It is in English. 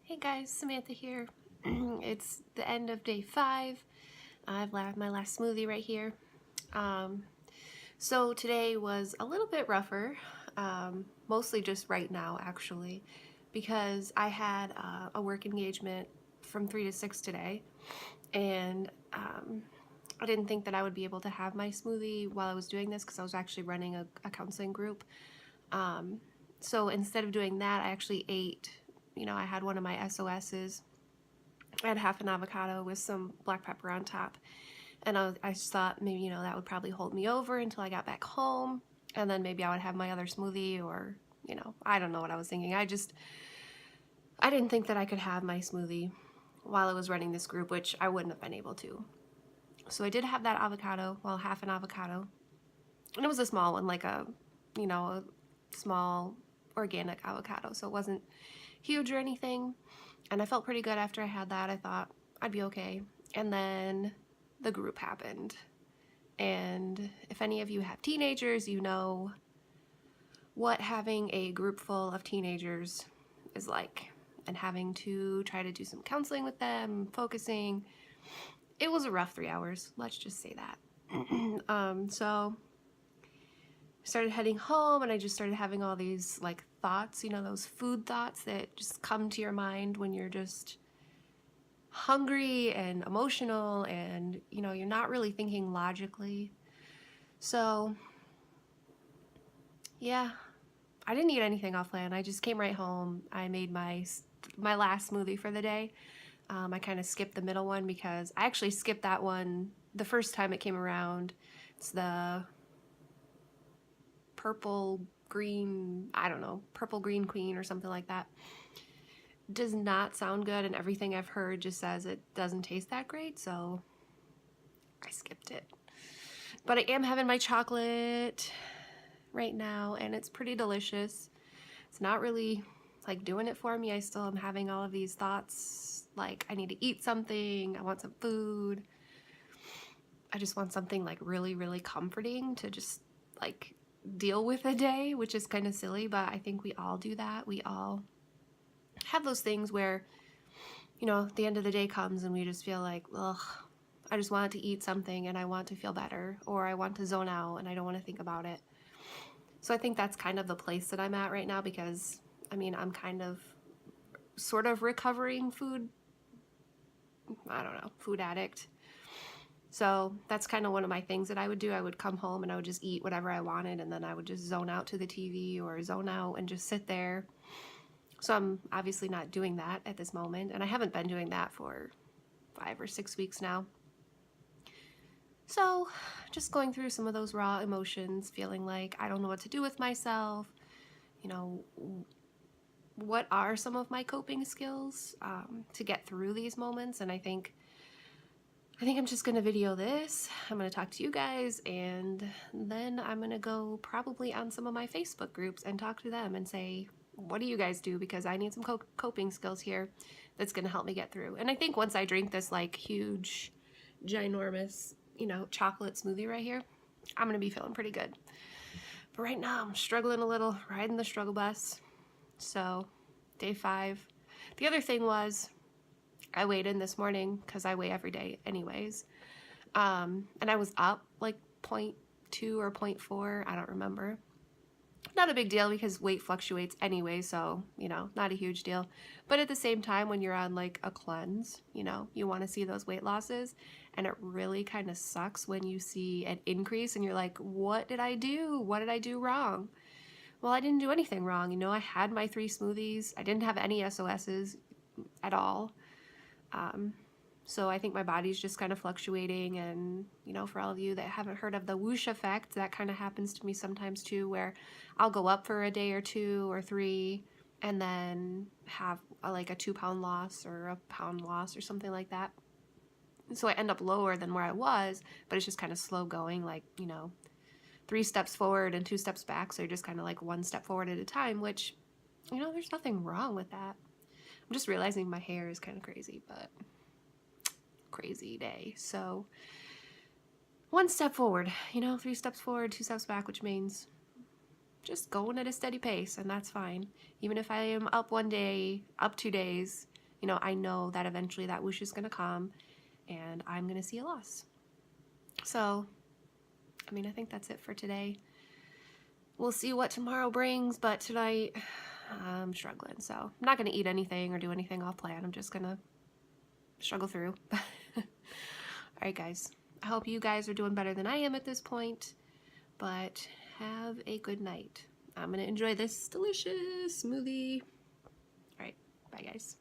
Hey guys, Samantha here. It's the end of day 5. I've had my last smoothie right here. Um, so today was a little bit rougher, mostly just right now actually, because I had a work engagement from 3 to 6 today, and I didn't think that I would be able to have my smoothie while I was doing this because I was actually running a counseling group. So instead of doing that, I actually ate, I had one of my SOSs. I had half an avocado with some black pepper on top. And I just thought maybe, that would probably hold me over until I got back home. And then maybe I would have my other smoothie or, I don't know what I was thinking. I didn't think that I could have my smoothie while I was running this group, which I wouldn't have been able to. So I did have that avocado, well, half an avocado. And it was a small one, like a small organic avocado. So it wasn't huge or anything. And I felt pretty good after I had that. I thought I'd be okay. And then the group happened. And if any of you have teenagers, you know what having a group full of teenagers is like. And having to try to do some counseling with them, focusing. It was a rough 3 hours, let's just say that. So I started heading home and I just started having all these like thoughts, those food thoughts that just come to your mind when you're just hungry and emotional and you're not really thinking logically. So yeah, I didn't eat anything off plan. I just came right home. I made my last smoothie for the day. I kind of skipped the middle one because I actually skipped that one the first time it came around. It's the purple green, I don't know, purple green queen or something like that. Does not sound good, and everything I've heard just says it doesn't taste that great, so I skipped it. But I am having my chocolate right now, and it's pretty delicious. It's not really like doing it for me. I still am having all of these thoughts like I need to eat something, I want some food. I just want something like really, really comforting to just like deal with a day, which is kind of silly, but I think we all do that. We all have those things where, the end of the day comes and we just feel like, ugh, I just want to eat something and I want to feel better, or I want to zone out and I don't want to think about it. So I think that's kind of the place that I'm at right now because, I'm kind of sort of recovering food addict. So that's kind of one of my things that I would do. I would come home and I would just eat whatever I wanted, and then I would just zone out to the TV or zone out and just sit there. So I'm obviously not doing that at this moment, and I haven't been doing that for 5 or 6 weeks now. So just going through some of those raw emotions, feeling like I don't know what to do with myself, what are some of my coping skills to get through these moments. And I think I'm just gonna video this. I'm gonna talk to you guys, and then I'm gonna go probably on some of my Facebook groups and talk to them and say, what do you guys do? Because I need some coping skills here that's gonna help me get through. And I think once I drink this like huge, ginormous, chocolate smoothie right here, I'm gonna be feeling pretty good. But right now I'm struggling a little, riding the struggle bus. So day 5. The other thing was I weighed in this morning because I weigh every day anyways. And I was up like 0.2 or 0.4, I don't remember. Not a big deal because weight fluctuates anyway, so, not a huge deal. But at the same time, when you're on like a cleanse, you want to see those weight losses, and it really kind of sucks when you see an increase and you're like, what did I do? What did I do wrong? Well, I didn't do anything wrong. I had my 3 smoothies. I didn't have any SOSs at all. So I think my body's just kind of fluctuating, and for all of you that haven't heard of the whoosh effect, that kind of happens to me sometimes too, where I'll go up for a day or 2 or 3 and then have like a 2-pound loss or a pound loss or something like that. So I end up lower than where I was, but it's just kind of slow going, like 3 steps forward and 2 steps back, so you're just kind of like 1 step forward at a time, which there's nothing wrong with that. I'm just realizing my hair is kind of crazy, but crazy day. So 1 step forward, 3 steps forward, 2 steps back, which means just going at a steady pace, and that's fine. Even if I am up one day, up 2 days, you know, I know that eventually that whoosh is going to come and I'm going to see a loss. So, I mean, I think that's it for today. We'll see what tomorrow brings, but tonight I'm struggling. So I'm not going to eat anything or do anything off plan. I'm just going to struggle through. All right, guys. I hope you guys are doing better than I am at this point, but have a good night. I'm going to enjoy this delicious smoothie. All right. Bye, guys.